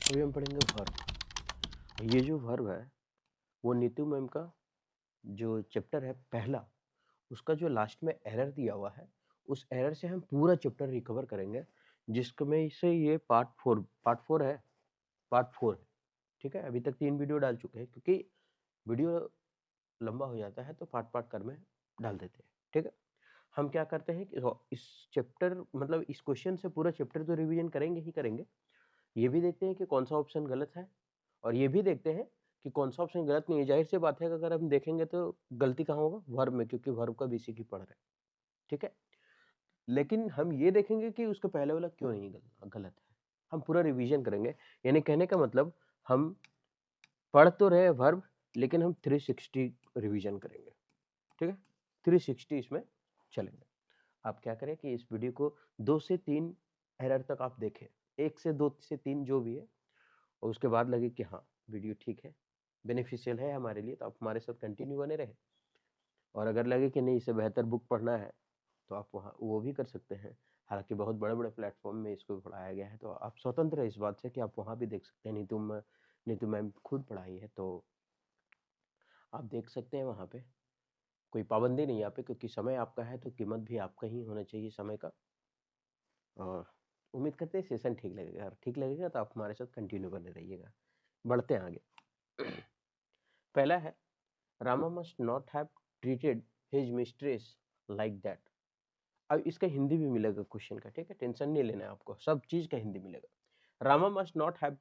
अभी हम पढ़ेंगे वर्ब। ये जो वर्ब है वो नीतू मैम का जो चैप्टर है पहला, उसका जो लास्ट में एरर दिया हुआ है, उस एरर से हम पूरा चैप्टर रिकवर करेंगे, जिसमें से ये पार्ट फोर है। पार्ट फोर है, ठीक है। अभी तक 3 वीडियो डाल चुके हैं, क्योंकि वीडियो लंबा हो जाता है तो पार्ट पार्ट कर में डाल देते हैं, ठीक है। हम क्या करते हैं कि इस चैप्टर मतलब इस क्वेश्चन से पूरा चैप्टर तो रिवीजन करेंगे ही करेंगे। ये भी देखते हैं कि कौन सा ऑप्शन गलत है, और ये भी देखते हैं कि कौन सा ऑप्शन गलत नहीं है। जाहिर सी बात है कि अगर हम देखेंगे तो गलती कहाँ होगा, वर्ब में, क्योंकि वर्ब का बेसिक ही पढ़ रहे हैं, ठीक है। लेकिन हम ये देखेंगे कि उसका पहले वाला क्यों नहीं गलत है। हम पूरा रिवीजन करेंगे, यानी कहने का मतलब हम पढ़ तो रहे वर्ब, लेकिन हम 360 रिवीजन करेंगे, ठीक है। 360 इसमें चलेंगे। आप क्या करें कि इस वीडियो को 2 से 3 एरर तक आप देखें, 1 से 2 से 3 जो भी है, और उसके बाद लगे कि हाँ वीडियो ठीक है, बेनिफिशियल है हमारे लिए, तो आप हमारे साथ कंटिन्यू बने रहे। और अगर लगे कि नहीं इसे बेहतर बुक पढ़ना है, तो आप वहाँ वो भी कर सकते हैं। हालांकि बहुत बड़े बड़े प्लेटफॉर्म में इसको पढ़ाया गया है, तो आप स्वतंत्र है इस बात से कि आप वहाँ भी देख सकते हैं। नीतू मैम खुद पढ़ाई है, तो आप देख सकते हैं वहाँ पे। कोई पाबंदी नहीं है यहाँ पे, क्योंकि समय आपका है तो कीमत भी आपका ही होना चाहिए समय का। और उम्मीद करते हैं सेशन ठीक लगेगा। अगर ठीक लगेगा तो आप हमारे साथ कंटिन्यू बने रहिएगा। बढ़ते हैं आगे। पहला है, Rama must not have treated his mistress like that. अब इसका हिंदी भी मिलेगा क्वेश्चन का, ठीक है, टेंशन नहीं लेना है आपको, सब चीज का हिंदी मिलेगा। Rama must not have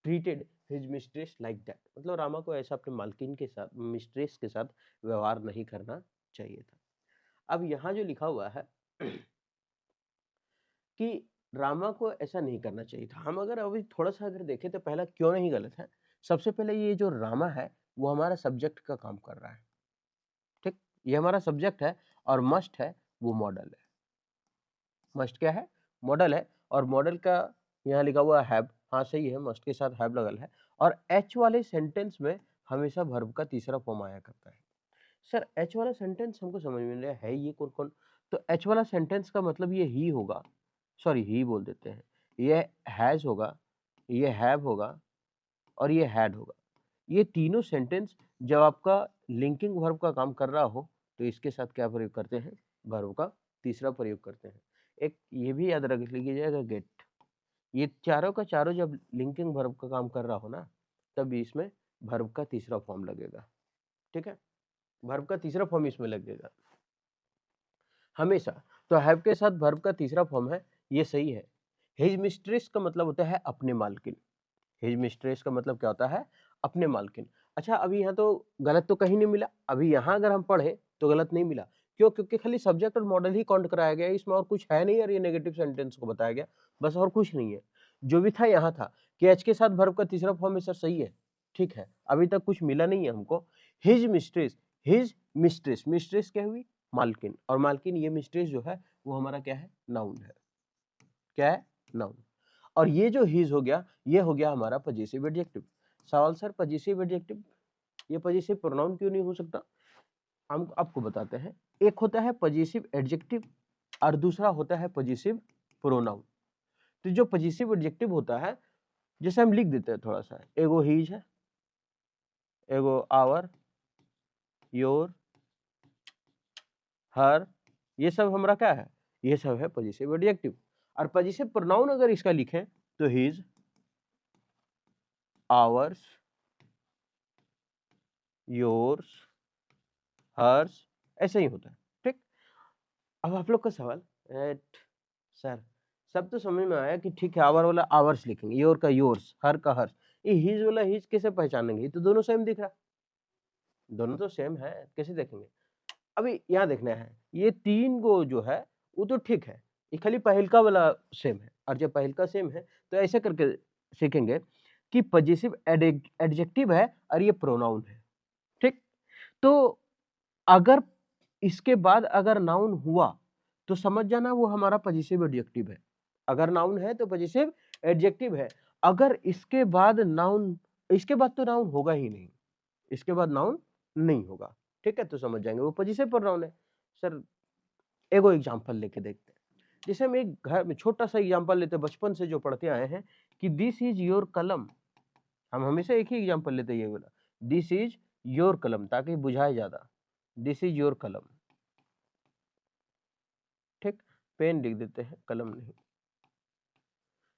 treated his mistress like that, मतलब रामा को ऐसा अपने मालकिन के साथ, मिस्ट्रेस के साथ व्यवहार नहीं करना चाहिए था। अब यहाँ जो लिखा हुआ है कि रामा को ऐसा नहीं करना चाहिए था, हम अगर अभी थोड़ा सा अगर देखें तो पहला क्यों नहीं गलत है। सबसे पहले ये जो रामा है वो हमारा सब्जेक्ट का काम कर रहा है, ठीक। ये हमारा सब्जेक्ट है, और मस्ट है वो मॉडल है। मस्ट क्या है, मॉडल है, और मॉडल का यहाँ लिखा हुआ हैव, हाँ सही है, मस्ट के साथ हैव लगल है। और एच वाले सेंटेंस में हमेशा वर्ब का तीसरा फॉर्म आया करता है। सर एच वाला सेंटेंस हमको समझ में नहीं आया है, ये कौन कौन। तो एच वाला सेंटेंस का मतलब ये ही होगा, सॉरी ही बोल देते हैं, ये हैज होगा, ये हैव होगा, और ये हैड होगा। ये तीनों सेंटेंस जब आपका लिंकिंग वर्ब का काम कर रहा हो, तो इसके साथ क्या प्रयोग करते हैं, वर्ब का तीसरा प्रयोग करते हैं। एक ये भी याद रख लीजिएगा, गेट। ये चारों का चारों जब लिंकिंग वर्ब का काम कर रहा हो ना, तब इसमें वर्ब का तीसरा फॉर्म लगेगा, ठीक है। वर्ब का तीसरा फॉर्म इसमें लगेगा हमेशा। तो हैव के साथ वर्ब का तीसरा फॉर्म है, ये सही है। हिज मिस्ट्रेस का मतलब होता है अपने मालकिन। हिज मिस्ट्रेस का मतलब क्या होता है, अपने मालकिन। अच्छा, अभी यहाँ तो गलत तो कहीं नहीं मिला, अभी यहाँ अगर हम पढ़े तो गलत नहीं मिला। क्यों, क्योंकि खाली सब्जेक्ट और मॉडल ही काउंट कराया गया है, इसमें और कुछ है नहीं, और ये नेगेटिव सेंटेंस को बताया गया, बस, और कुछ नहीं है। जो भी था यहाँ था कि एच के साथ वर्ब का तीसरा फॉर्म है, सर सही है, ठीक है। अभी तक कुछ मिला नहीं है हमको। His mistress, his mistress, mistress क्या हुई, मालकिन, और मालकिन, ये मिस्ट्रेस जो है वो हमारा क्या है, नाउन है। क्या है, नाउन। और ये जो हिज हो गया, ये हो गया हमारा पजेसिव एडजेक्टिव। सवाल, सर पजेसिव एडजेक्टिव, ये पजेसिव प्रोनाउन क्यों नहीं हो सकता, हम आपको बताते हैं। एक होता है पजेसिव एडजेक्टिव, और दूसरा होता है पजेसिव प्रोनाउन। तो जो पजेसिव एडजेक्टिव होता है, जैसे हम लिख देते हैं थोड़ा सा, एगो हिज है, एगो आवर, योर, हर, ये सब हमारा क्या है, ये सब है पजेसिव एडजेक्टिव। और पजेसिव प्रोनाउन अगर इसका लिखें तो हिज, आवर्स, योर्स, हर्स, ऐसे ही होता है, ठीक। अब आप लोग का सवाल, सर सब तो समझ में आया कि ठीक है, आवर वाला आवर्स लिखेंगे, योर का योर्स, हर का हर्स, ये हिज वाला हिज कैसे पहचानेंगे, ये तो दोनों सेम दिख रहा, दोनों तो सेम है, कैसे देखेंगे। अभी यहाँ देखना है, ये 3 गो जो है वो तो ठीक है, ये खाली पहलका वाला सेम है, और जब पहलका सेम है तो ऐसे करके सीखेंगे कि पजेसिव एडजेक्टिव है और ये प्रोनाउन है, ठीक। तो अगर इसके बाद अगर नाउन हुआ तो समझ जाना वो हमारा पजेसिव एडजेक्टिव है। अगर नाउन है तो पजेसिव एडजेक्टिव है। अगर इसके बाद नाउन, इसके बाद तो नाउन होगा ही नहीं, इसके बाद नाउन नहीं होगा, ठीक है, तो समझ जाएंगे वो पजेसिव प्रोनाउन है। सर एगो एग्जांपल लेके देखते हैं। जैसे हम एक घर में छोटा सा एग्जांपल लेते हैं, बचपन से जो पढ़ते आए हैं कि दिस इज योर कलम, हम हमेशा एक ही एग्जांपल लेते हैं, ये बोला दिस इज योर कलम, ताकि बुझाए ज्यादा, दिस इज योर कलम, ठीक, पेन लिख देते हैं, कलम नहीं,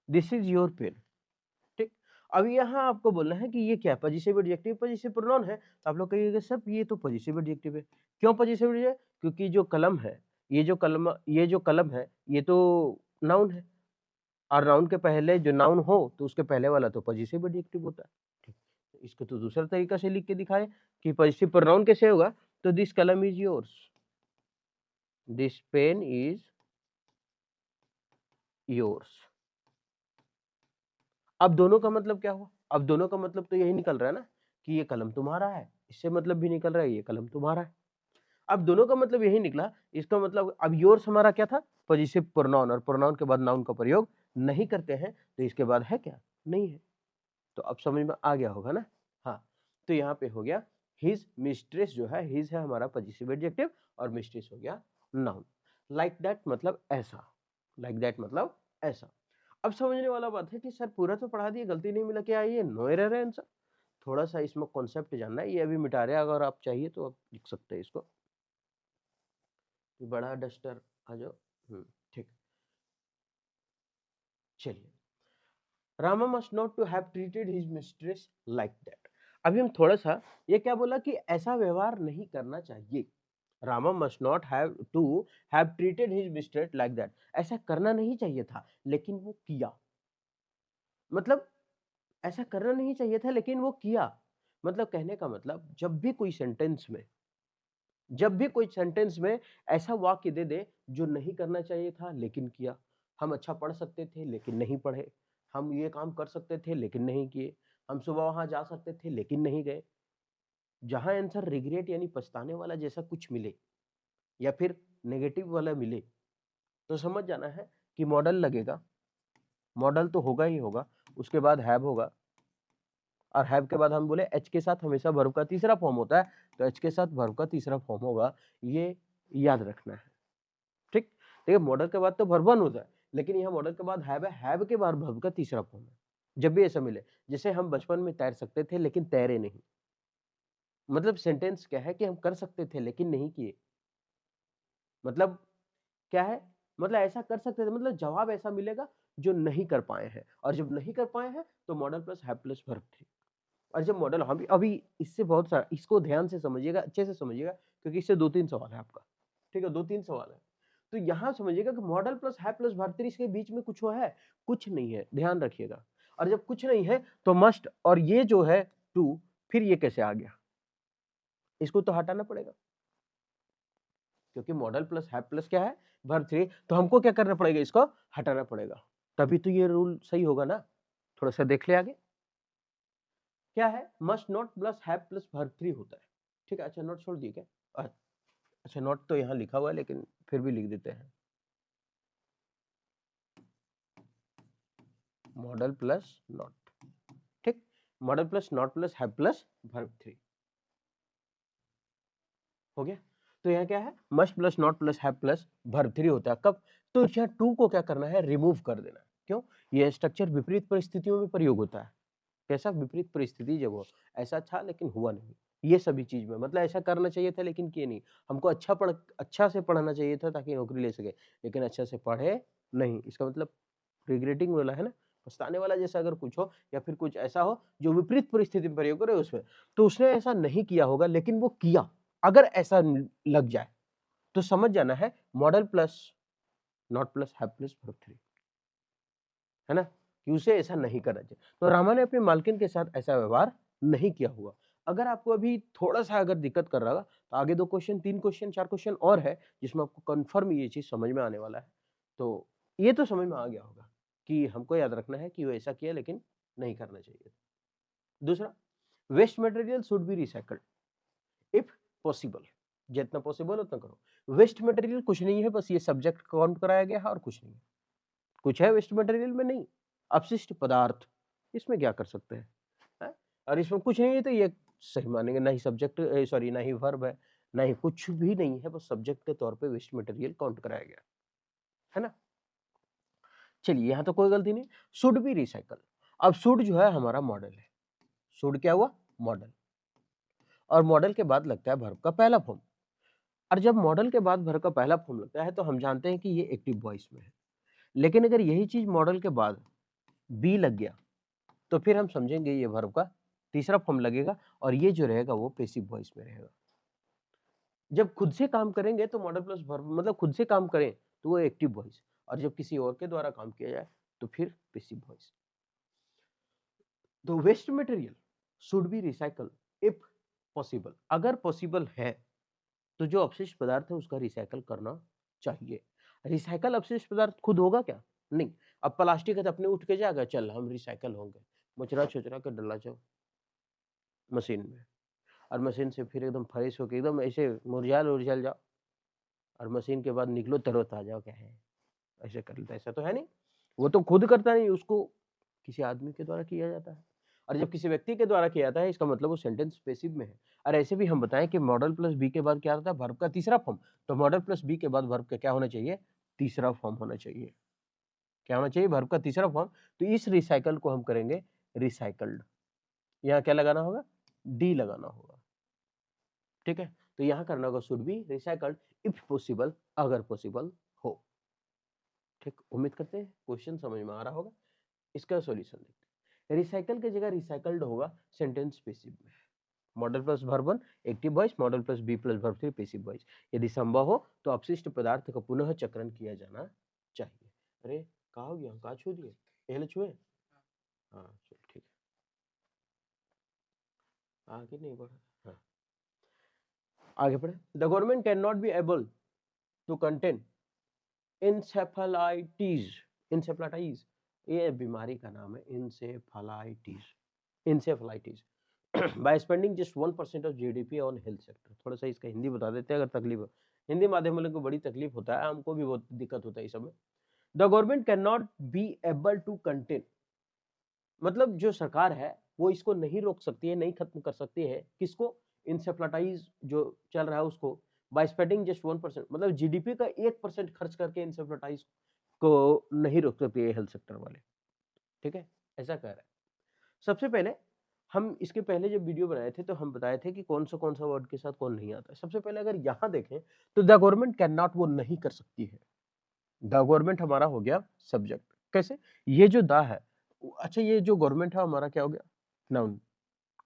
दिस इज योर पेन, ठीक। अब यहाँ आपको बोलना है कि ये क्या है, पॉजिटिव एडजेक्टिव, पॉजिटिव प्रोनाउन है, तो आप लोग कहिएगा सर ये तो पॉजिटिव एडजेक्टिव है। क्यों पॉजिटिव एडजेक्टिव? क्योंकि जो कलम है, ये जो कलम है, ये तो नाउन है, और नाउन के पहले जो नाउन हो तो उसके पहले वाला तो पॉजिटिव एडजेक्टिव होता है, ठीक। इसको तो दूसरा तरीका से लिख के दिखाए कि पॉजिटिव प्रोनाउन कैसे होगा, तो दिस कलम is yours, this pen is yours. अब दोनों का मतलब क्या हुआ? अब दोनों का मतलब तो यही निकल रहा है ना कि ये कलम तुम्हारा है, इससे मतलब भी निकल रहा है ये कलम तुम्हारा है। अब दोनों का मतलब यही निकला, इसका मतलब अब योर्स हमारा क्या था, पॉजिटिव प्रोनाउन, और प्रोनाउन के बाद नाउन का प्रयोग नहीं करते हैं, तो इसके बाद है क्या, नहीं है। तो अब समझ में आ गया होगा ना। हाँ, तो यहाँ पे हो गया हिज मिस्ट्रेस, जो है हिज है हमारा पॉजिटिव एडजेक्टिव, और मिस्ट्रेस हो गया नाउन। लाइक दैट मतलब ऐसा, लाइक दैट मतलब ऐसा। अब समझने वाला बात है कि सर पूरा तो पढ़ा दिया, गलती नहीं मिला, क्या ये नो एरर है आंसर? थोड़ा सा इसमें कॉन्सेप्ट जानना है, ये अभी मिटा रहे हैं, अगर आप चाहिए तो आप लिख सकते हैं इसको, बड़ा डस्टर आ जाओ, ठीक। चलिए, Rama must not to have treated his mistress like that. अभी हम थोड़ा सा, ये क्या बोला कि ऐसा व्यवहार नहीं करना चाहिए, Rama must not have to have treated his mistress like that, ऐसा करना नहीं चाहिए था लेकिन वो किया, मतलब ऐसा करना नहीं चाहिए था लेकिन वो किया, मतलब कहने का मतलब जब भी कोई सेंटेंस में ऐसा वाक्य दे दे जो नहीं करना चाहिए था लेकिन किया, हम अच्छा पढ़ सकते थे लेकिन नहीं पढ़े, हम ये काम कर सकते थे लेकिन नहीं किए, हम सुबह वहां जा सकते थे लेकिन नहीं गए, जहां आंसर रिग्रेट यानी पछताने वाला जैसा कुछ मिले या फिर नेगेटिव वाला मिले, तो समझ जाना है कि मॉडल लगेगा, मॉडल तो होगा ही होगा, उसके बाद हैव होगा, और हैव के बाद हम बोले एच के साथ हमेशा वर्ब का तीसरा फॉर्म होता है, तो एच के साथ वर्ब का तीसरा फॉर्म होगा, ये याद रखना है, ठीक। देखिए मॉडल के बाद तो वर्ब वन होता है, लेकिन यहाँ मॉडल के बाद हैव है, हैव के बाद वर्ब का तीसरा फॉर्म है, जब भी ऐसा मिले, जैसे हम बचपन में तैर सकते थे लेकिन तैरे नहीं, मतलब सेंटेंस क्या है कि हम कर सकते थे लेकिन नहीं किए, मतलब क्या है, मतलब ऐसा कर सकते थे, मतलब जवाब ऐसा मिलेगा जो नहीं कर पाए हैं, और जब नहीं कर पाए हैं तो model plus have plus verb थी। और जब मॉडल, हम अभी इससे बहुत सारा, इसको ध्यान से समझिएगा, अच्छे से समझिएगा, क्योंकि इससे 2-3 सवाल है आपका, ठीक है, 2-3 सवाल है। तो यहाँ समझिएगा कि model plus have plus verb three, इसके बीच में कुछ वो है, कुछ नहीं है, ध्यान रखिएगा। और जब कुछ नहीं है तो मस्ट, और ये जो है टू, फिर ये कैसे आ गया, इसको तो हटाना पड़ेगा, क्योंकि मॉडल प्लस हैव प्लस क्या है, वर्ब थ्री, तो हमको क्या करना पड़ेगा, इसको हटाना पड़ेगा, तभी तो ये रूल सही होगा ना। थोड़ा सा देख ले आगे, क्या है, must not plus have plus verb three होता है, ठीक है। अच्छा नोट छोड़ दिए क्या? अच्छा नोट तो यहाँ लिखा हुआ है, लेकिन फिर भी लिख देते हैं, मॉडल प्लस नॉट, ठीक, model plus not plus have plus verb three हो गया। तो यहाँ क्या है, must plus not plus have plus verb three होता है, कब, तो यहाँ टू को क्या करना है, रिमूव कर देना है। क्यों? ये स्ट्रक्चर विपरीत परिस्थितियों में प्रयोग होता है। कैसा विपरीत परिस्थिति, जब वो ऐसा था लेकिन हुआ नहीं, ये सभी चीज में, मतलब ऐसा करना चाहिए था लेकिन किए नहीं, हमको अच्छा से पढ़ना चाहिए था ताकि नौकरी ले सके, लेकिन अच्छा से पढ़े नहीं, इसका मतलब रिग्रेटिंग वाला है ना, पछताने वाला जैसा अगर कुछ हो, या फिर कुछ ऐसा हो जो विपरीत परिस्थिति में प्रयोग करे उसमें, तो उसने ऐसा नहीं किया होगा लेकिन वो किया, अगर ऐसा लग जाए तो समझ जाना है model plus not plus have plus verb three, है ना, कि उसे ऐसा नहीं करना चाहिए। तो रामा ने अपनी मालकिन के साथ ऐसा व्यवहार नहीं किया हुआ। अगर आपको अभी थोड़ा सा अगर दिक्कत कर रहा होगा, तो आगे 2 क्वेश्चन, 3 क्वेश्चन, 4 क्वेश्चन और है जिसमें आपको कंफर्म ये चीज समझ में आने वाला है। तो ये तो समझ में आ गया होगा कि हमको याद रखना है कि वो ऐसा किया लेकिन नहीं करना चाहिए। दूसरा, waste material should be recycled if possible, जितना पॉसिबल उतना करो। वेस्ट मटेरियल कुछ नहीं है, बस ये सब्जेक्ट काउंट कराया गया है और कुछ नहीं, कुछ है वेस्ट मटेरियल में, नहीं, अपशिष्ट पदार्थ, इसमें क्या कर सकते हैं, है? और इसमें कुछ नहीं है तो ये सही मानेंगे, ना ही सब्जेक्ट, सॉरी ना ही वर्ब है, ना ही कुछ भी नहीं है, बस सब्जेक्ट के तौर पे वेस्ट मटेरियल काउंट कराया गया है ना। चलिए यहाँ तो कोई गलती नहीं, शुड बी रिसाइकल, अब शुड जो है हमारा मॉडल है, शुड क्या हुआ, मॉडल, और मॉडल के बाद लगता है वर्ब का पहला फॉर्म। और जब मॉडल के बाद वर्ब का पहला फॉर्म लगता है तो हम जानते हैं कि ये एक्टिव वॉइस में है। लेकिन अगर यही चीज मॉडल के बाद बी लग गया तो फिर हम समझेंगे ये वर्ब का तीसरा फॉर्म लगेगा और ये जो रहेगा वो पैसिव वॉइस में रहेगा। जब खुद से काम करेंगे तो मॉडल प्लस वर्ब, मतलब खुद से काम करें तो वो एक्टिव वॉइस, और जब किसी और के द्वारा काम किया जाए तो फिर पैसिव वॉइस। तो waste material should be recycle if possible, अगर पॉसिबल है तो जो अपशिष्ट पदार्थ है उसका रिसाइकल करना चाहिए। रिसाइकल अपशिष्ट पदार्थ खुद होगा क्या, नहीं। अब प्लास्टिक है तो अपने उठ के जाएगा, चल हम रिसाइकल होंगे, मुचरा छुचरा के डला जाओ मशीन में, और मशीन से फिर एकदम फ्रेश होके एकदम ऐसे मुरझाल उरझाल जाओ, और मशीन के बाद निकलो तरोताजा, क्या है ऐसे कर लेता, ऐसा तो है नहीं। वो तो खुद करता नहीं, उसको किसी आदमी के द्वारा किया जाता है, और जब किसी व्यक्ति के द्वारा किया जाता है इसका मतलब वो सेंटेंस पैसिव में है। और ऐसे भी हम बताएं कि मॉडल प्लस बी के बाद क्या आता है, वर्ब का तीसरा फॉर्म, तो मॉडल प्लस बी के बाद वर्ब का क्या होना चाहिए, तीसरा फॉर्म होना चाहिए। क्या होना चाहिए, वर्ब का तीसरा फॉर्म। तो इस रिसाइकल को हम करेंगे रिसाइकल्ड, यहाँ क्या लगाना होगा, डी लगाना होगा, ठीक है। तो यहाँ करना होगा should be recycled if possible, अगर पॉसिबल हो। ठीक, उम्मीद करते हैं क्वेश्चन समझ में आ रहा होगा। इसका सॉल्यूशन देखते हैं। रिसाइकल की जगह रिसाइकल्ड होगा सेंटेंस पैसिव में, model plus verb 1 active voice, model plus be plus verb 3 passive voice. यदि संभव हो तो अपशिष्ट पदार्थ का पुनः चक्रण किया जाना चाहिए। अरे कहा हो गया, कहा छू दिए, पहले छुए, हाँ चल ठीक है, आगे नहीं बढ़ा, हाँ आगे बढ़े। The government can not be able to contain encephalitis, encephalitis ये बीमारी का नाम है, encephalitis, encephalitis by spending just 1% of GDP on health sector. थोड़ा सा इसका हिंदी बता देते हैं अगर तकलीफ हो, हिंदी माध्यम वालों को बड़ी तकलीफ होता है, हमको भी बहुत दिक्कत होता है इस समय। The government can not be able to contain, मतलब जो सरकार है वो इसको नहीं रोक सकती है, नहीं खत्म कर सकती है, किसको, इंसेफ्लाटाइज जो चल रहा है उसको, बाय स्पेंडिंग जस्ट 1%, मतलब जीडीपी का 1% खर्च करके इंसेफ्लाटाइज को नहीं रोक सकती है हेल्थ सेक्टर वाले, ठीक है, ऐसा कह रहा है। सबसे पहले हम इसके पहले जब वीडियो बनाए थे तो हम बताए थे कि कौन सा वर्ड के साथ कौन नहीं आता है। सबसे पहले अगर यहाँ देखें तो द गवर्नमेंट कैन नॉट, वो नहीं कर सकती है, द गवर्नमेंट हमारा हो गया सब्जेक्ट। कैसे, ये जो द है, अच्छा ये जो गवर्नमेंट है हमारा क्या हो गया, नाउन,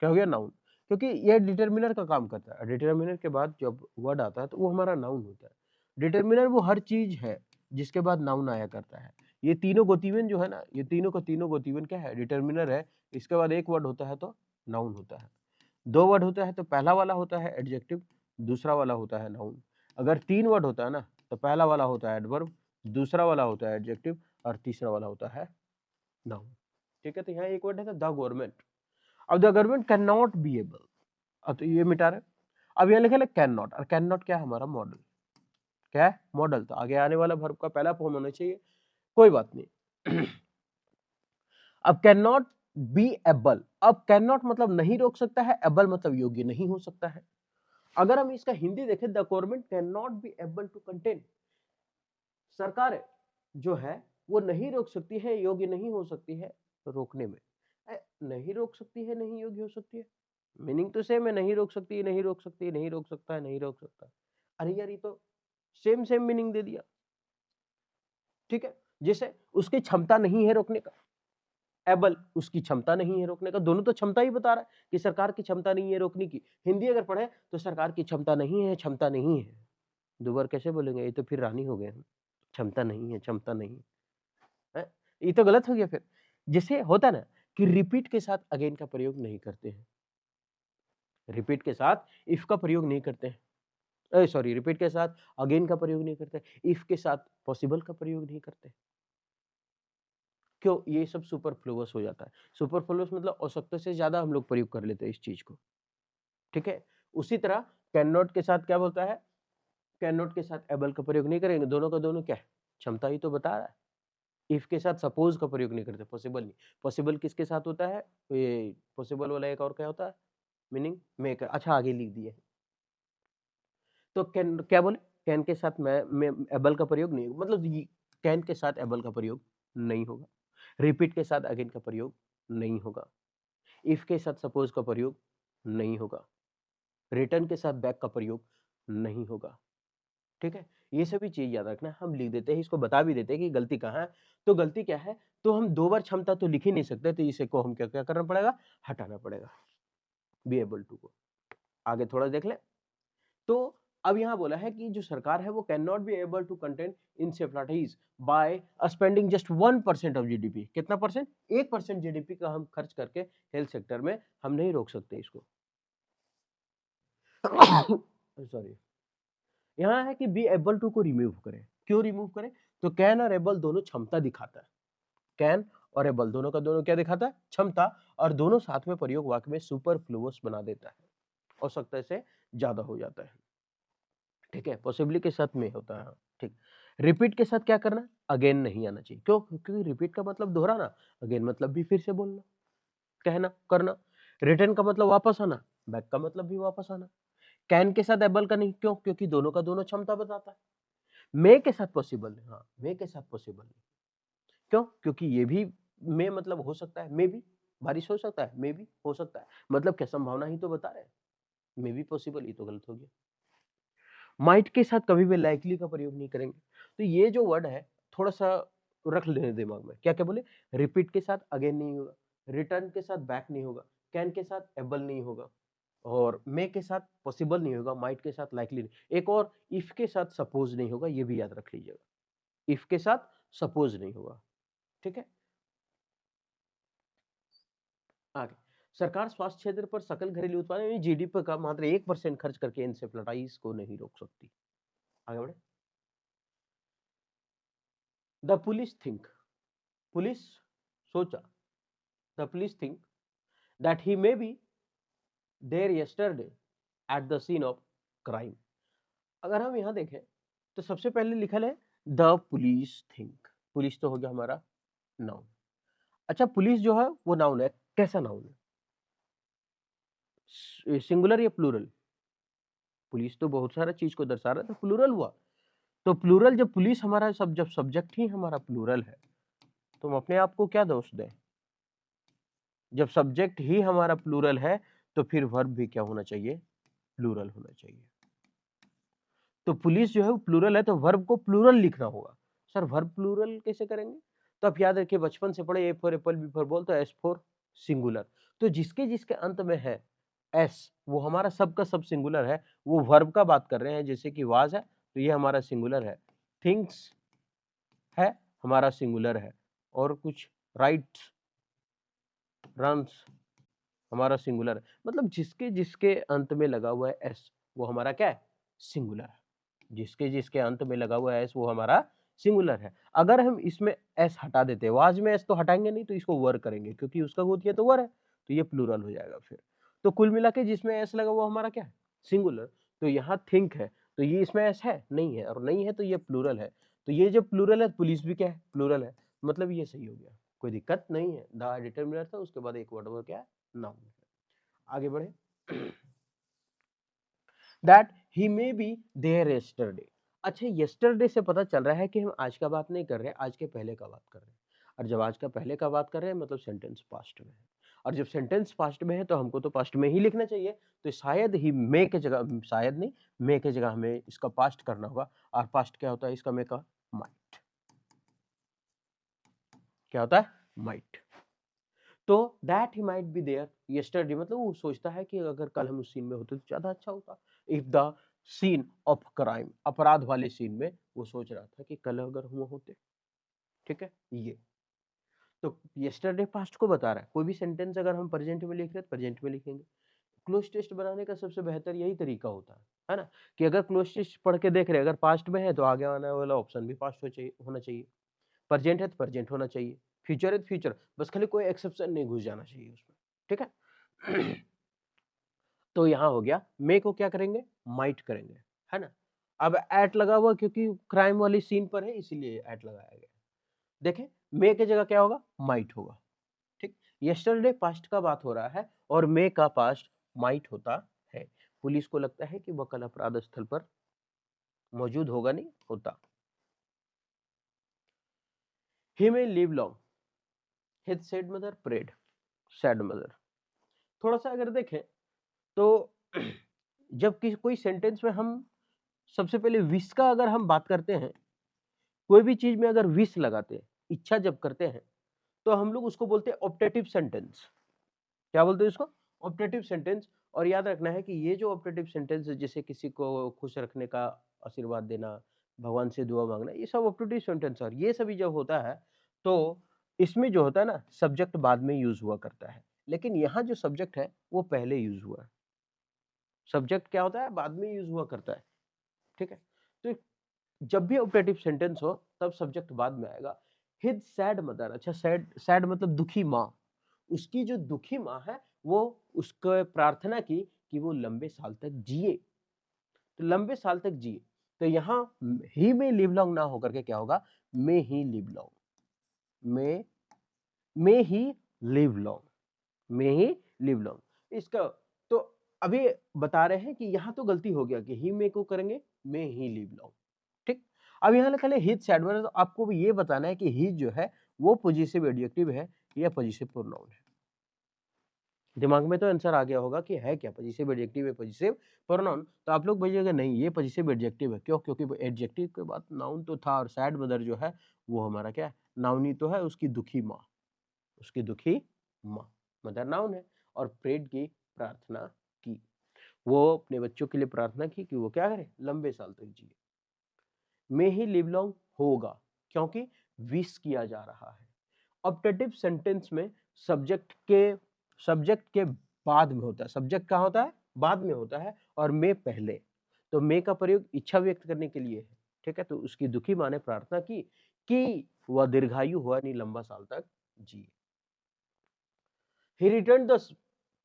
क्या हो गया, नाउन, क्योंकि ये डिटर्मिनर का काम करता है। डिटर्मिनर के बाद जब वर्ड आता है तो वो हमारा नाउन होता है। डिटर्मिनर वो हर चीज है जिसके बाद नाउन आया करता है। ये तीनों गोतीवन जो है ना, ये तीनों का तीनों गोतीवन क्या है, डिटर्मिनर है। इसके बाद एक वर्ड होता है तो नाउन होता है, दो वर्ड होता है तो पहला वाला होता है एडजेक्टिव, दूसरा वाला होता है नाउन। अगर तीन वर्ड होता है ना तो पहला वाला होता है एडवर्ब, दूसरा वाला होता है एडजेक्टिव, और तीसरा वाला होता है नाउन, ठीक है। तो यहाँ एक वर्ड है द गवर्नमेंट। अब the government can not be able, अब तो ये मिटा रहे, अब यहाँ लिखा है कैन नॉट, और कैन नॉट क्या है हमारा मॉडल, क्या है मॉडल, तो आगे आने वाला वर्ब का पहला फॉर्म होना चाहिए, कोई बात नहीं। अब कैन नॉट बी एबल, अब कैन नॉट मतलब नहीं रोक सकता है, एबल मतलब योग्य नहीं हो सकता है। अगर हम इसका हिंदी देखें, the government can not be able to contain, सरकार जो है वो नहीं रोक सकती है, योग्य नहीं हो सकती है रोकने में। नहीं रोक सकती है, नहीं योग्य हो सकती है, मीनिंग तो सेम है, नहीं रोक सकती है, नहीं रोक सकती है, नहीं रोक सकता है, नहीं रोक सकता है। अरे यार ये तो सेम सेम मीनिंग दे दिया, ठीक है। जैसे उसकी क्षमता नहीं है रोकने का, एबल उसकी क्षमता नहीं है रोकने का, दोनों तो क्षमता ही बता रहा है कि सरकार की क्षमता नहीं है रोकने की। हिंदी अगर पढ़े तो सरकार की क्षमता नहीं है, क्षमता नहीं है, दो बार कैसे बोलेंगे, ये तो फिर रानी हो गए हम, क्षमता नहीं है, क्षमता नहीं है, ये तो गलत हो गया फिर। जैसे होता ना कि रिपीट के साथ अगेन का प्रयोग नहीं करते हैं, रिपीट के साथ इफ का प्रयोग नहीं करते हैं, सॉरी रिपीट के साथ अगेन का प्रयोग नहीं करते, इफ के साथ पॉसिबल का प्रयोग नहीं करते, क्यों, ये सब सुपरफ्लुअस हो जाता है। सुपरफ्लुअस मतलब आवश्यकता से ज्यादा हम लोग प्रयोग कर लेते हैं इस चीज को, ठीक है। उसी तरह कैन नॉट के साथ क्या बोलता है, कैन नॉट के साथ एबल का प्रयोग नहीं करेंगे, दोनों का दोनों क्या है, क्षमता ही तो बता रहा है। इफ के साथ सपोज का प्रयोग नहीं करते, पॉसिबल नहीं, पॉसिबल किसके साथ होता है, ये पॉसिबल वाला एक और क्या होता है, मीनिंग मेकर, अच्छा आगे लिख दिए। तो कैन क्या बोले, कैन के साथ मैं एबल का प्रयोग नहीं, मतलब कैन के साथ एबल का प्रयोग नहीं होगा, रिपीट के साथ अगेन का प्रयोग नहीं होगा। इफ के साथ सपोज का प्रयोग नहीं होगा। रिटर्न के साथ बैक का प्रयोग नहीं होगा। ठीक है, ये सभी चीज याद रखना। हम लिख देते हैं, इसको बता भी देते हैं कि गलती कहाँ है। तो गलती क्या है, तो हम 2 बार क्षमता तो लिख ही नहीं सकते, तो इसे को हम क्या क्या करना पड़ेगा, हटाना पड़ेगा। बी एबल टू को आगे थोड़ा देख ले। तो अब यहाँ बोला है कि जो सरकार है वो can not be able to contain encephalitis by spending just 1% of GDP. कितना परसेंट, 1% जीडीपी का हम खर्च करके हेल्थ सेक्टर में हम नहीं रोक सकते इसको। सॉरी, यहाँ है कि बी एबल टू को रिमूव करें। क्यों रिमूव करें, तो कैन और एबल दोनों क्षमता दिखाता है। कैन और एबल दोनों का दोनों क्या दिखाता है, क्षमता, और दोनों साथ में प्रयोग वाक्य में सुपरफ्लुअस बना देता है, आवश्यकता से ज्यादा हो जाता है। ठीक है, पॉसिबली के साथ में होता है। ठीक, रिपीट के साथ क्या करना, अगेन नहीं आना चाहिए। क्यों, क्योंकि रिपीट का मतलब दोहराना, अगेन मतलब भी फिर से बोलना, कहना, करना। रिटर्न का मतलब वापस आना, बैक का मतलब भी वापस आना। कैन के साथ एबल का नहीं, क्यों, क्योंकि दोनों का दोनों क्षमता बताता है। मे के साथ पॉसिबल है, हाँ मे के साथ पॉसिबल है। क्यों, क्योंकि ये भी मे मतलब हो सकता है, मे भी बारिश हो सकता है, मे भी हो सकता है, मतलब क्या संभावना ही तो बता रहे हैं, मे भी पॉसिबल, ये तो गलत हो गया। माइट के साथ कभी भी लाइकली का प्रयोग नहीं करेंगे। तो ये जो वर्ड है थोड़ा सा रख लेने दिमाग में, क्या क्या बोले, रिपीट के साथ अगेन नहीं होगा, रिटर्न के साथ बैक नहीं होगा, कैन के साथ एबल नहीं होगा, और मे के साथ पॉसिबल नहीं होगा, माइट के साथ लाइकली नहीं, एक और इफ के साथ सपोज नहीं होगा, ये भी याद रख लीजिएगा, इफ के साथ सपोज नहीं होगा। ठीक है, आगे, सरकार स्वास्थ्य क्षेत्र पर सकल घरेलू उत्पादन यानी जीडीपी का मात्र 1% खर्च करके इंसेफ्लाइटिस को नहीं रोक सकती। आगे बढ़े। द पुलिस थिंक, पुलिस सोचा, the police think that he may be there yesterday at the scene of crime. अगर हम यहाँ देखें तो सबसे पहले लिखा है द पुलिस थिंक। पुलिस तो हो गया हमारा नाउन। अच्छा, पुलिस जो है वो नाउन है, कैसा नाउन है, सिंगुलर या प्लूरल? पुलिस तो बहुत सारा चीज को दर्शा रहा था, प्लूरल हुआ। तो प्लूरल, जब पुलिस हमारा सब, जब सब्जेक्ट ही हमारा प्लूरल है, तो हम अपने आप को क्या दोष दें? जब सब्जेक्ट ही हमारा प्लूरल है तो फिर वर्ब भी क्या होना चाहिए, प्लूरल होना चाहिए। तो पुलिस जो है वो प्लूरल है, तो वर्ब को प्लूरल लिखना होगा। सर वर्ब प्लूरल कैसे करेंगे? तो आप याद रखिए, बचपन से पढ़े, A for apple, B for ball, तो एस फॉर सिंगुलर। तो जिसके जिसके अंत में है एस, वो हमारा सब का सब सिंगुलर है, वो वर्ब का बात कर रहे हैं। जैसे कि वाज है तो ये हमारा सिंगुलर है, थिंग्स है हमारा सिंगुलर है, और कुछ राइट्स, रन्स हमारा सिंगुलर है। मतलब जिसके जिसके अंत में लगा हुआ है एस, वो हमारा क्या है, सिंगुलर है। जिसके जिसके अंत में लगा हुआ है एस, वो हमारा सिंगुलर है। अगर हम इसमें एस हटा देते, वाज में एस तो हटाएंगे नहीं, तो इसको वर करेंगे, क्योंकि उसका गोत ये तो वर है, तो ये प्लूरल हो जाएगा फिर। तो कुल मिला के जिसमें एस लगा वो हमारा क्या है, सिंगुलर। तो यहाँ थिंक है, तो ये इसमें एस है नहीं है, और नहीं है तो ये प्लूरल है। तो ये जब प्लूरल है, पुलिस भी क्या है, प्लूरल है, मतलब ये सही हो गया, कोई दिक्कत नहीं है। द डिटरमिनर था, उसके बाद एक वर्ड वो क्या है, नाउन। आगे बढ़े। That he may be there yesterday. अच्छा, यस्टरडे से पता चल रहा है कि हम आज का बात नहीं कर रहे हैं, आज के पहले का बात कर रहे हैं। और जब आज का पहले का बात कर रहे हैं, मतलब सेंटेंस पास्ट में है। और जब सेंटेंस पास्ट में है तो हमको तो पास्ट में ही लिखना चाहिए। तो शायद ही मे के जगह, शायद नहीं, मे के जगह हमें इसका पास्ट करना होगा। और पास्ट क्या होता है इसका, मे का, माइट। क्या होता है, माइट। तो that he might be there yesterday, मतलब वो सोचता है कि अगर कल हम उस सीन में होते तो ज्यादा अच्छा होता। If the scene of crime, अपराध वाले सीन में वो सोच रहा था कि कल अगर हम होते। ठीक है, ये तो यस्टरडे पास्ट को बता रहा है। कोई भी सेंटेंस अगर हम प्रेजेंट में लिख रहे हैं तो प्रेजेंट में लिखेंगे। क्लोज टेस्ट बनाने का सबसे बेहतर यही तरीका होता है ना, कि अगर क्लोज टेस्ट पढ़ के देख रहे हैं, अगर पास्ट में है तो आगे आने वाला ऑप्शन भी पास्ट होना चाहिए, प्रेजेंट है तो प्रेजेंट होना चाहिए, फ्यूचर है तो फ्यूचर, बस खाली कोई एक्सेप्शन नहीं घुस जाना चाहिए उसमें। ठीक है। तो यहाँ हो गया, मे को क्या करेंगे, माइट करेंगे, है ना। अब एट लगा हुआ क्योंकि क्राइम वाली सीन पर है, इसीलिए एट लगाया गया। देखें, मे के जगह क्या होगा, माइट होगा। ठीक, यस्टरडे पास्ट का बात हो रहा है और मे का पास्ट माइट होता है। पुलिस को लगता है कि वह कल अपराध स्थल पर मौजूद होगा, नहीं होता। He may live long, his sad mother prayed. Sad mother. थोड़ा सा अगर देखें तो जब कोई सेंटेंस में हम सबसे पहले विश का अगर हम बात करते हैं, कोई भी चीज में अगर विश लगाते हैं, इच्छा जब करते हैं, तो हम लोग उसको बोलते हैं ऑप्टेटिव सेंटेंस। क्या बोलते हैं इसको? Optative sentence. और याद रखना है कि ये जो ऑप्टेटिव सेंटेंस है, जैसे किसी को खुश रखने का आशीर्वाद देना, भगवान से दुआ मांगना, ये सब ऑप्टेटिव सेंटेंस। और ये सभी जब होता है तो इसमें जो होता है ना, सब्जेक्ट बाद में यूज हुआ करता है, लेकिन यहाँ जो सब्जेक्ट है वो पहले यूज हुआ है। सब्जेक्ट क्या होता है? बाद में यूज हुआ करता है। ठीक है, तो जब भी ऑपरेटिव सेंटेंस हो तब सब्जेक्ट बाद में आएगा। His sad mother. अच्छा, सैड, सैड मतलब दुखी माँ। उसकी जो दुखी माँ है वो उसको प्रार्थना की कि वो लंबे साल तक जिए, तो लंबे साल तक जिए। तो यहाँ ही में लिव लॉन्ग ना होकर के क्या होगा? May he live long. May he live long, may he live long. इसका तो अभी बता रहे हैं कि यहाँ तो गलती हो गया कि ही में को करेंगे मे ही लिव लॉन्ग। ठीक, अब यहाँ लिखा है हिज सैड मदर। तो आपको भी ये बताना है कि हिज जो है वो पॉजिटिव एडजेक्टिव है या पॉजिटिव प्रोनाउन है। दिमाग में तो आंसर आ गया होगा कि है क्या, पॉजिटिव एडजेक्टिव है पॉजिटिव प्रोनाउन। तो आप लोग भेजिएगा नहीं, ये पॉजिटिव एडजेक्टिव है। क्यों? क्योंकि एडजेक्टिव के बाद नाउन तो था, और सैड मदर जो है वो हमारा क्या है? नाउन ही तो है। उसकी दुखी माँ, उसकी दुखी माँ, मदर नाउन है। और प्रेड की, प्रार्थना की, वो अपने बच्चों के लिए प्रार्थना की कि वो क्या करे? लंबे साल तक जिए। मे ही लिव लॉन्ग होगा क्योंकि विश किया जा रहा है। ऑप्टेटिव सेंटेंस में सब्जेक्ट के बाद में होता है। सब्जेक्ट कहाँ होता है? बाद में होता है, और मे पहले। तो मे का प्रयोग इच्छा व्यक्त करने के लिए है। ठीक है, तो उसकी दुखी माँ ने प्रार्थना की कि वह दीर्घायु हुआ, नहीं लंबा साल तक जिए। ही रिटर्न द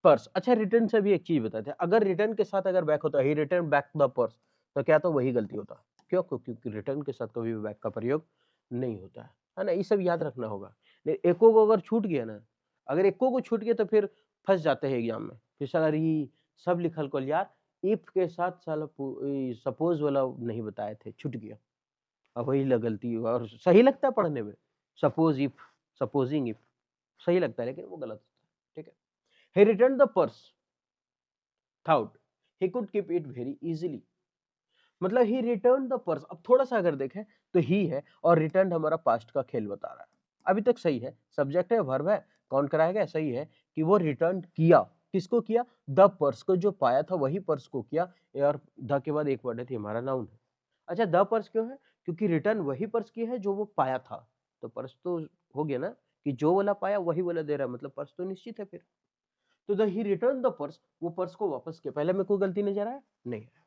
पर्स। अच्छा, रिटर्न से भी एक चीज बताते हैं, अगर रिटर्न के साथ अगर बैक होता है, ही रिटर्न बैक द पर्स, तो क्या तो वही गलती होता। क्यों? क्योंकि रिटर्न के साथ कभी भी बैक का प्रयोग नहीं होता है ना। ये सब याद रखना होगा। एको को अगर छूट गया ना, अगर एको को छूट गया तो फिर फंस जाते हैं एग्जाम में। फिर साला अरे सब लिखल को यार, इफ के साथ साला सपोज वाला नहीं बताए थे, छूट गया। अब वही गलती हुआ, और सही लगता है पढ़ने में, सपोज इफ, सपोजिंग इफ सही लगता है, लेकिन वो गलत होता है। ठीक है, he returned the purse, thought he could keep it very easily। मतलब he returned the purse। अब थोड़ा सा अगर देखें तो he है, और returned हमारा पास्ट का खेल बता रहा है। अभी तक सही है, सब्जेक्ट है, वर्ब है, कौन कराएगा? सही है कि वो रिटर्न किया। किसको किया? द पर्स को, जो पाया था वही पर्स को किया। और द के बाद एक वर्ड है, हमारा नाउन है। अच्छा, द पर्स क्यों है? क्योंकि रिटर्न वही पर्स की है जो वो पाया था। तो पर्स तो हो गया ना, कि जो वाला पाया वही वाला दे रहा है, मतलब पर्स तो निश्चित है फिर। तो the he return the purse, वो पर्स को वापस किया। पहले में कोई गलती नजर आया? नहीं है।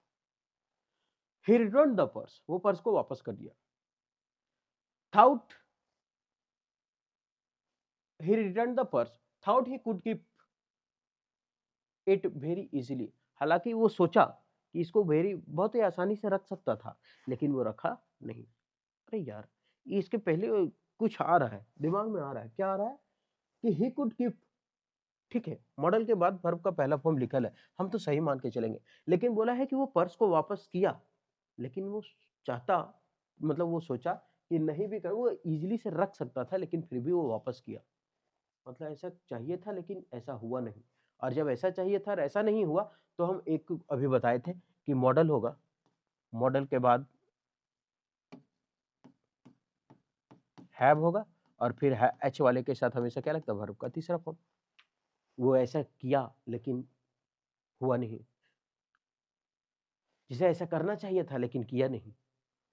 ही रिटर्न द पर्स, वो पर्स को वापस कर दिया। Thought he return the purse, thought he could keep it very easily. हालांकि वो सोचा कि इसको वेरी बहुत ही आसानी से रख सकता था, लेकिन वो रखा नहीं। अरे यार, ये इसके पहले कुछ आ रहा है, दिमाग में आ रहा है। क्या आ रहा है? कि ही कुड कीप। ठीक है, मॉडल के बाद वर्ब का पहला फॉर्म लिखल है, हम तो सही मान के चलेंगे। लेकिन बोला है कि वो पर्स को वापस किया, लेकिन वो चाहता, मतलब वो सोचा कि नहीं भी कर, वो इजीली से रख सकता था, लेकिन फिर भी वो वापस किया। मतलब ऐसा चाहिए था लेकिन ऐसा हुआ नहीं। और जब ऐसा चाहिए था और ऐसा नहीं हुआ, तो हम एक अभी बताए थे कि मॉडल होगा, मॉडल के बाद हैव होगा, और फिर एच वाले के साथ हमेशा क्या लगता है? वर्ब का तीसरा फॉर्म। वो ऐसा किया लेकिन हुआ नहीं, जिसे ऐसा करना चाहिए था लेकिन किया नहीं,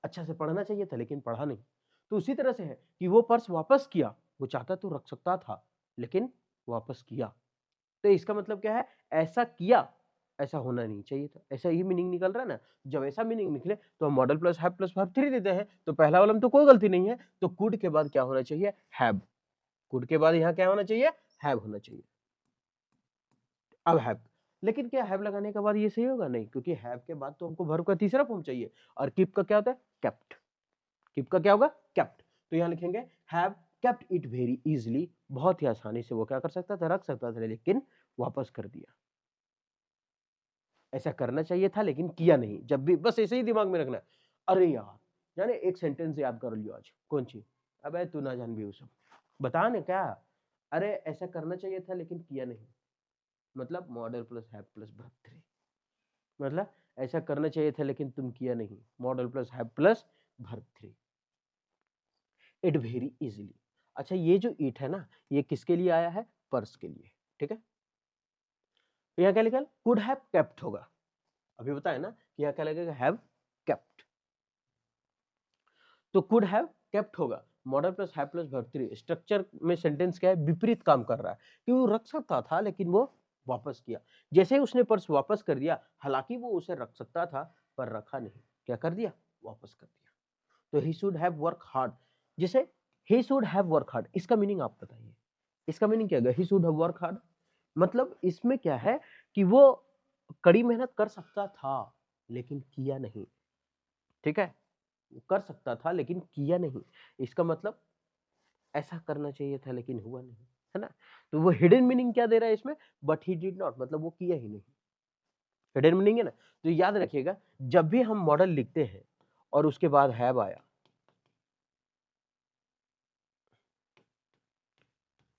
अच्छा से पढ़ना चाहिए था लेकिन पढ़ा नहीं। तो उसी तरह से है कि वो पर्स वापस किया, वो चाहता तो रख सकता था लेकिन वापस किया। तो इसका मतलब क्या है? ऐसा किया, ऐसा होना नहीं चाहिए था। ऐसा ही मीनिंग निकल रहा है ना। जब ऐसा मीनिंग निकले तो हम model plus have plus verb 3 देते हैं। तो पहला वाला में तो कोई गलती नहीं है, तो कुड के बाद क्या होना चाहिए? हैव। कुड के बाद यहाँ क्या होना चाहिए? हैव होना चाहिए। अब हैव, लेकिन क्या हैव लगाने के बाद ये सही होगा? नहीं, क्योंकि हैव के बाद तो हमको वर्ब का तीसरा फॉर्म चाहिए, और कीप का क्या होता है? केप्ट। कीप का क्या होगा? केप्ट। तो यहां लिखेंगे have kept it very easily. बहुत ही आसानी से वो क्या कर सकता था? रख सकता था, लेकिन वापस कर दिया। ऐसा करना चाहिए था लेकिन किया नहीं। जब भी बस ऐसे ही दिमाग में रखना है। अरे यार, जाने एक सेंटेंस याद कर लियो आज। कौन सी? अबे तू ना जान भी, सब बता ने क्या। अरे ऐसा करना चाहिए था लेकिन किया नहीं, मतलब model plus have plus verb three. मतलब ऐसा करना चाहिए था लेकिन तुम किया नहीं, model plus have plus verb three. It very easily. अच्छा ये जो इट है ना, ये किसके लिए आया है? पर्स के लिए, ठीक है। तो यहाँ क्या लिखा है? कुड हैव केप्ट होगा, अभी बताया ना कि यहाँ क्या लगेगा? Have kept. तो कुड हैव केप्ट होगा, model plus have plus verb three. Structure में सेंटेंस क्या है? विपरीत काम कर रहा है, कि वो रख सकता था लेकिन वो वापस किया। जैसे ही उसने पर्स वापस कर दिया, हालांकि वो उसे रख सकता था पर रखा नहीं, क्या कर दिया? वापस कर दिया। तो he should have work hard, जैसे he should have work hard, इसका मीनिंग आप बताइए, इसका मीनिंग क्या है? He should have work hard, मतलब इसमें क्या है कि वो कड़ी मेहनत कर सकता था लेकिन किया नहीं, ठीक है। कर सकता था लेकिन किया नहीं, इसका मतलब ऐसा करना चाहिए था लेकिन हुआ नहीं, है ना। तो वो हिडन मीनिंग क्या दे रहा है इसमें? बट ही डिड नॉट, मतलब वो किया ही नहीं, हिडन मीनिंग है ना। तो याद रखिएगा, जब भी हम मॉडल लिखते हैं और उसके बाद हैव आया,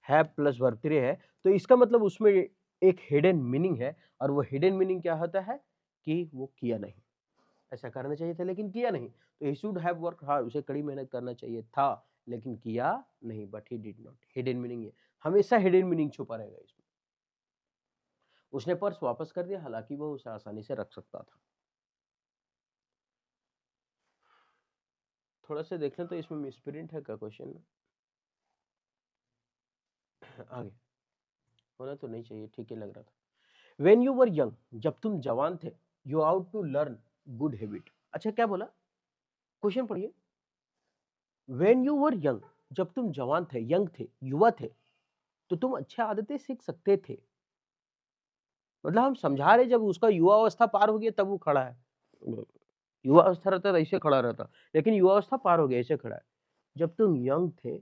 हैव प्लस वर्ब थ्री है, तो इसका मतलब उसमें एक हिडन मीनिंग है। और वो हिडन मीनिंग क्या होता है? कि वो किया नहीं, ऐसा करना चाहिए था लेकिन किया नहीं। तो he should have work hard, उसे कड़ी मेहनत करना चाहिए था लेकिन किया नहीं, but he did not. Hidden meaning है, हमेशा हिडन मीनिंग छुपा रहेगा इसमें। उसने पर्स वापस कर दिया, हालांकि वो उसे आसानी से रख सकता था। थोड़ा सा देख लें तो इसमें मिसप्रिंट है क्या क्वेश्चन में? आगे होना तो नहीं चाहिए, ठीक ही लग रहा था। वेन यू वर यंग, जब तुम जवान थे, you ought to learn good habit. अच्छा क्या बोला? क्वेश्चन पढ़िए। वेन यू वर यंग, जब तुम जवान थे, यंग थे, युवा थे, तो तुम अच्छी आदतें सीख सकते थे। मतलब हम समझा रहे, जब उसका युवा अवस्था पार हो गया तब वो खड़ा है। युवा अवस्था रहता तो ऐसे खड़ा रहता, लेकिन युवा अवस्था पार हो गया, ऐसे खड़ा है। जब तुम यंग थे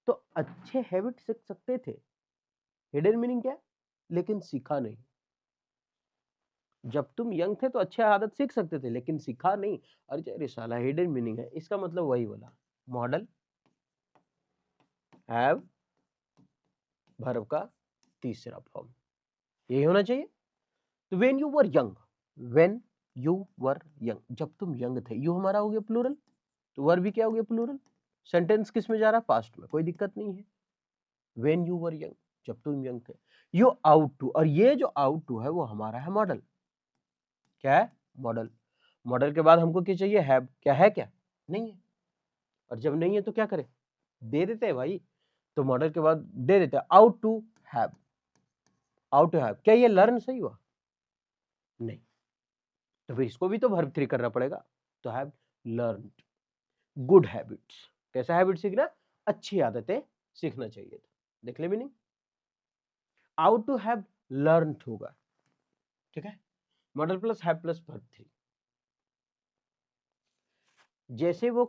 तो अच्छे हैबिट सीख सकते थे। हिडन मीनिंग क्या है? लेकिन सीखा नहीं। जब तुम यंग थे तो अच्छे आदत सीख सकते थे लेकिन सीखा नहीं। अरे साला हिडन मीनिंग है इसका, मतलब वही वाला मॉडल हैव वर्ब का तीसरा फॉर्म, यही होना चाहिए। तो when you were young, when you were young, जब तुम यंग थे, यू हमारा हो गया प्लूरल, तो वर्ब भी क्या हो गया? प्लूरल। सेंटेंस किस में जा रहा है? पास्ट में, कोई दिक्कत नहीं है। व्हेन यू वर यंग, जब तुम यंग थे। यू आउट टू, और ये जो आउट टू है वो हमारा है मॉडल। क्या है? मॉडल। मॉडल के बाद हमको क्या चाहिए? हैव। क्या है? क्या नहीं है। और जब नहीं है तो क्या करें? दे देते हैं भाई। तो मॉडल के बाद दे देते हैं ought to have. Ought to have, क्या ये लर्न सही हुआ? नहीं, तो फिर इसको भी तो वर्ब थ्री करना पड़ेगा। तो हैव लर्न गुड हैबिट्स। कैसा हैबिट सीखना? अच्छी आदतें सीखना चाहिए था। देख ले meaning, ought to have learn होगा, ठीक है। Model plus have plus verb three. जैसे वो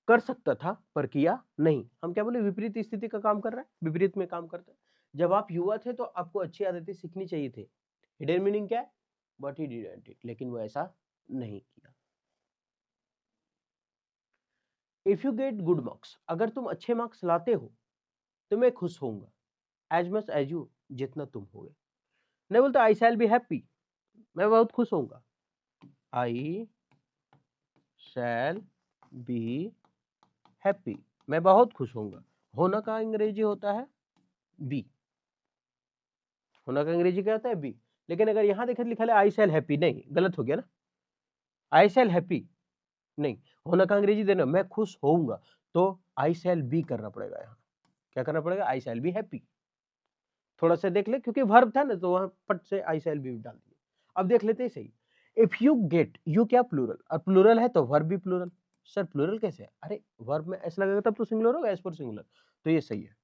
कर सकता था पर किया नहीं, हम क्या बोले? विपरीत स्थिति का काम कर रहा है, विपरीत में काम करता है। जब आप युवा थे तो आपको अच्छी आदतें सीखनी चाहिए थे। हिडन मीनिंग क्या है? बट ही डिडंट इट, लेकिन वो ऐसा नहीं किया। If you get good marks, अगर तुम अच्छे मार्क्स लाते हो तो मैं खुश होऊंगा। एज मच एज यू, जितना तुम होगे। नहीं बोलता आई शैल बी हैप्पी, मैं बहुत खुश होऊंगा। आई शैल बी हैप्पी, मैं बहुत खुश होऊंगा। होना का अंग्रेजी होता है बी। होना का अंग्रेजी क्या होता है? बी। लेकिन अगर यहां देखें लिखा है आई शैल हैप्पी, नहीं, गलत हो गया ना। आई शैल हैप्पी नहीं, होना का अंग्रेजी देना मैं खुश होऊंगा, तो आई शैल बी करना पड़ेगा। यहाँ क्या करना पड़ेगा? आई शैल बी हैप्पी। थोड़ा सा देख ले, क्योंकि वर्ब था ना तो वहां पट से आई शैल बी डाल दिया। अब देख लेते हैं सही। इफ यू गेट, यू क्या? प्लूरल, और प्लूरल है तो वर्ब भी प्लूरल। सर प्लूरल कैसे है? अरे वर्ब में ऐसा लगेगा तब तो सिंगुलर होगा, एज पर सिंगुलर। तो ये सही है।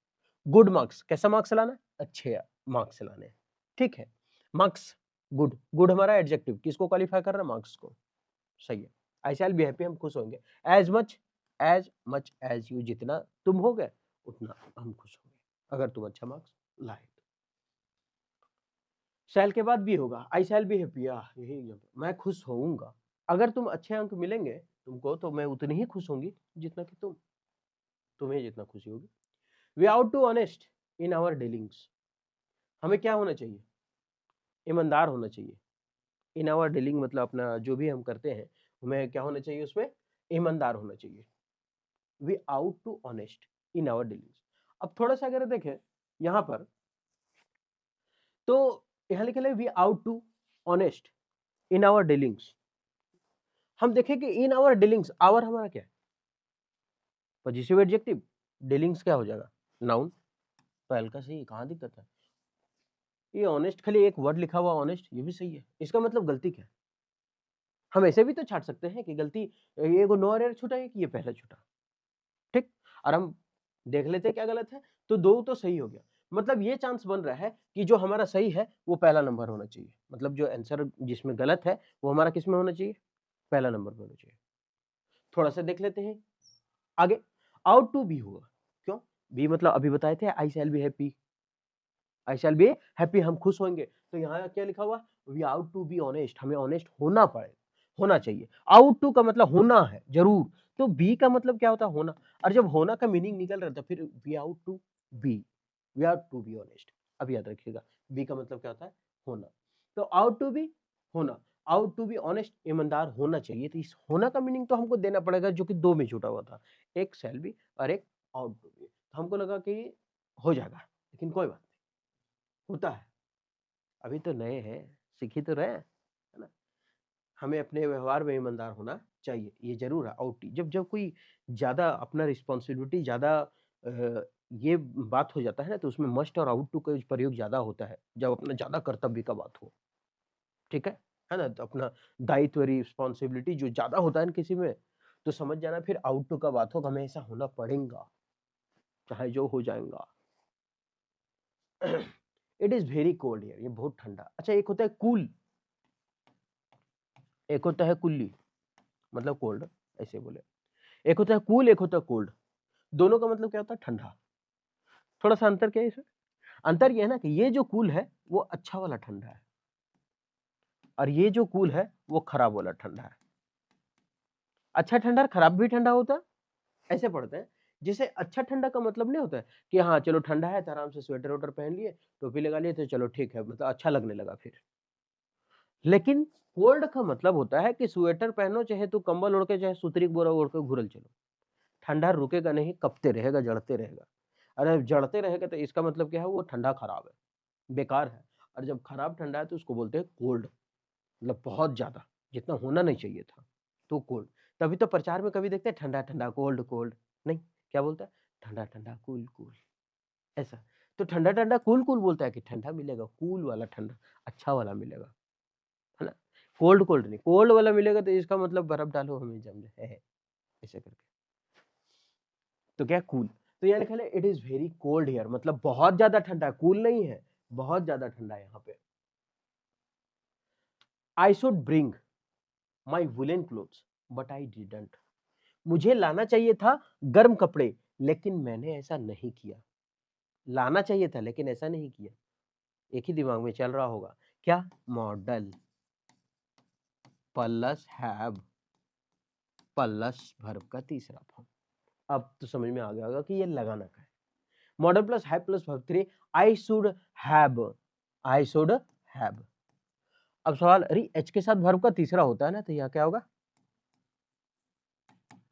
गुड मार्क्स, कैसा मार्क्स लाना? अच्छे मार्क्स लाने, ठीक है। मार्क्स गुड, गुड हमारा एडजेक्टिव, किसको क्वालिफाई कर रहा है? मार्क्स को। सही है। आई शैल बी हैप्पी, हम खुश होंगे। एज मच एज यू, जितना तुम हो गए उतना हम खुश होंगे अगर तुम अच्छा मार्क्स लाए तो। शैल के बाद भी होगा, आई शैल बी हैप्पी, यही मैं खुश होऊंगा। अगर तुम अच्छे अंक मिलेंगे तुमको तो मैं उतनी ही खुश होंगी जितना कि तुम्हें जितना खुशी होगी। We ought to honest, in our dealings. हमें क्या होना चाहिए? ईमानदार होना चाहिए। इन आवर डीलिंग मतलब अपना जो भी हम करते हैं, हमें क्या होना चाहिए उसमें? ईमानदार होना चाहिए। We ought to honest in our dealings. अब थोड़ा सा अगर देखें यहाँ पर, तो यहाँ लिखा है we ought to honest in our dealings. हम देखें कि इन आवर डीलिंग्स, आवर हमारा क्या है? Positive adjective. डीलिंग्स क्या हो जाएगा? नाउन। तो हल्का सही, कहाँ दिक्कत है? ये ऑनेस्ट खाली एक वर्ड लिखा हुआ ऑनेस्ट, ये भी सही है। इसका मतलब गलती क्या है? हम ऐसे भी तो छाट सकते हैं कि गलती ये को नो एरर छूटा है कि ये पहला छूटा, ठीक। और हम देख लेते हैं क्या गलत है, तो दो तो सही हो गया। मतलब ये चांस बन रहा है कि जो हमारा सही है वो पहला नंबर होना चाहिए। मतलब जो आंसर जिसमें गलत है वो हमारा किस में होना चाहिए? पहला नंबर में होना चाहिए। थोड़ा सा देख लेते हैं आगे। आउट टू बी होगा, क्यों? बी मतलब अभी बताए थे I shall be happy, I shall be happy, हम खुश होंगे। तो यहाँ क्या लिखा हुआ? We ought to be honest, हमें ऑनेस्ट होना पड़े, होना चाहिए। आउट टू का मतलब होना है जरूर, तो बी का मतलब क्या होता है? होना। और जब होना का मीनिंग निकल रहा था, फिर we ought to be, we ought to be honest. अब याद रखिएगा, बी का मतलब क्या होता है? होना। तो आउट टू बी होना, आउट टू बी ऑनेस्ट ईमानदार होना चाहिए। तो इस होना का मीनिंग तो हमको देना पड़ेगा, जो कि दो में छूटा हुआ था, एक शैल बी और एक आउट टू बी। हमको लगा कि हो जाएगा, लेकिन कोई बात नहीं, होता है। अभी तो नए हैं, सीख ही तो रहे हैं, है ना। हमें अपने व्यवहार में ईमानदार होना चाहिए, ये जरूर है। आउट जब जब कोई ज्यादा अपना रिस्पॉन्सिबिलिटी ज्यादा ये बात हो जाता है ना, तो उसमें मस्ट और आउट टू का प्रयोग ज्यादा होता है, जब अपना ज्यादा कर्तव्य का बात हो, ठीक है ना। तो अपना दायित्व रिस्पॉन्सिबिलिटी जो ज्यादा होता है ना किसी में, तो समझ जाना फिर आउट टू का बात हो, हमें ऐसा होना पड़ेगा, चाहे जो हो जाएगा। It is very cold here, ये बहुत ठंडा। अच्छा, एक होता है कूल, एक होता है कुल्ली, मतलब कोल्ड, ऐसे बोले। एक होता है कूल, एक होता है कोल्ड। दोनों का मतलब क्या होता है? ठंडा। थोड़ा सा अंतर क्या है इसमें? अंतर ये है ना कि ये जो कूल है वो अच्छा वाला ठंडा है, और ये जो कूल है वो खराब वाला ठंडा है। अच्छा ठंडा और खराब भी ठंडा होता है, ऐसे पढ़ते हैं। जैसे अच्छा ठंडा का मतलब नहीं होता है कि हाँ चलो ठंडा है तो आराम से स्वेटर वेटर पहन लिए, टोपी लगा लिए, तो चलो ठीक है, मतलब अच्छा लगने लगा फिर। लेकिन कोल्ड का मतलब होता है कि स्वेटर पहनो, चाहे तो कंबल ओढ़ के, चाहे सुतरी बोरा ओढ़ के घुरल चलो, ठंडा रुकेगा नहीं, कपते रहेगा, जड़ते रहेगा। अरे जड़ते रहेगा तो इसका मतलब क्या है? वो ठंडा खराब है, बेकार है। और जब खराब ठंडा है तो उसको बोलते हैं कोल्ड, मतलब बहुत ज्यादा, जितना होना नहीं चाहिए था, तो कोल्ड। तभी तो प्रचार में कभी देखते हैं ठंडा ठंडा कोल्ड कोल्ड, नहीं, क्या बोलता है? ठंडा ठंडा कूल कूल, ऐसा। तो ठंडा ठंडा कूल कूल बोलता है कि ठंडा मिलेगा, कूल वाला ठंडा, अच्छा वाला मिलेगा, है ना। कोल्ड कोल्ड नहीं, कोल्ड वाला मिलेगा तो इसका मतलब बर्फ डालो हमें जम जाए, है ऐसे करके। तो क्या कूल? तो यहाँ लिखा है it is very cold here, मतलब बहुत ज्यादा ठंडा है, कूल नहीं है, बहुत ज्यादा ठंडा है यहाँ पे। I should bring my woollen clothes but I didn't. मुझे लाना चाहिए था गर्म कपड़े, लेकिन मैंने ऐसा नहीं किया। लाना चाहिए था लेकिन ऐसा नहीं किया। एक ही दिमाग में चल रहा होगा, क्या? Model plus have plus verb का तीसरा फॉर्म। अब तो समझ में आ गया होगा कि ये लगाना का है। Model plus have plus verb 3, I should have, I should have. अब सवाल, अरे एच के साथ वर्ब का तीसरा होता है ना, तो यहाँ क्या होगा?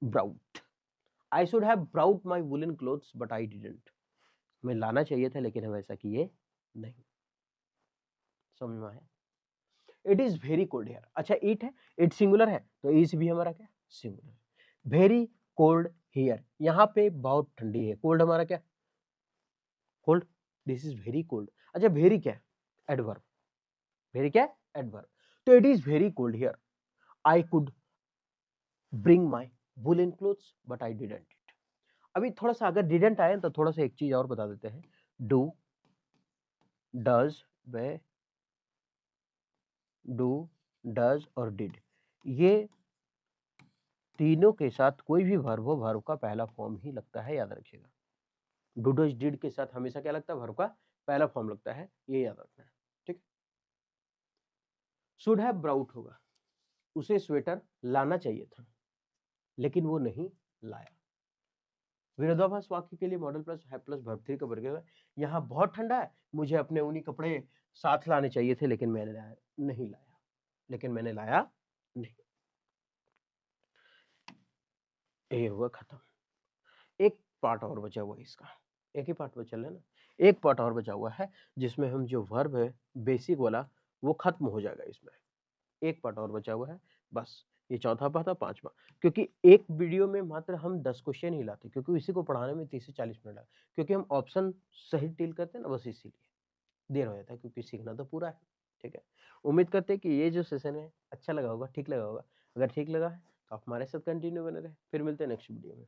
Brought. I should have brought my woollen clothes but I didn't. हमें लाना चाहिए था लेकिन हम ऐसा किए नहीं। समझ में आया? It is very cold here. अच्छा, इट है, इट सिंगुलर है, तो इज भी हमारा क्या? सिंगुलर। वेरी कोल्ड हियर, यहाँ पे बहुत ठंडी है। कोल्ड हमारा क्या? Cold. This is very cold. अच्छा, वेरी क्या है? एडवर्ब। वेरी क्या है? एडवर्ब। तो it is very cold here, I could bring my woollen clothes but I didn't it. अभी थोड़ा सा अगर डिडंट आए तो थोड़ा सा एक चीज और बता देते हैं। Do, does, way, do, does और डिड, ये तीनों के साथ कोई भी वर्ब हो, वर्ब का पहला फॉर्म ही लगता है, याद रखिएगा। डू डज डिड के साथ हमेशा क्या लगता है? वर्ब का पहला फॉर्म लगता है, ये याद रखना है, ठीक। शुड हैव ब्राउट होगा, उसे स्वेटर लाना चाहिए था लेकिन वो नहीं लाया। विरोधाभास वाक्य के लिए मॉडल प्लस है प्लस वर्ब थ्री का प्रयोग है। यहाँ बहुत ठंडा है, मुझे अपने ऊनी कपड़े साथ लाने चाहिए थे, लेकिन मैंने नहीं लाया, लेकिन मैंने लाया नहीं। ये हुआ खत्म। एक पार्ट और बचा हुआ है इसका, एक ही पार्ट पर चल रहे हैं ना, एक पार्ट और बचा हुआ है जिसमें हम जो वर्ब है बेसिक वाला वो खत्म हो जाएगा इसमें। एक पार्ट और बचा हुआ है, बस ये चौथा पार्ट था, पांचवा। क्योंकि एक वीडियो में मात्र हम 10 क्वेश्चन ही लाते, क्योंकि इसी को पढ़ाने में 30 से 40 मिनट लगता, क्योंकि हम ऑप्शन सही डील करते हैं ना, बस इसीलिए देर हो जाता है, क्योंकि सीखना तो पूरा है। ठीक है, उम्मीद करते हैं कि ये जो सेशन है अच्छा लगा होगा, ठीक लगा होगा। अगर ठीक लगा है तो आप हमारे साथ कंटिन्यू बने रहे। फिर मिलते हैं नेक्स्ट वीडियो में।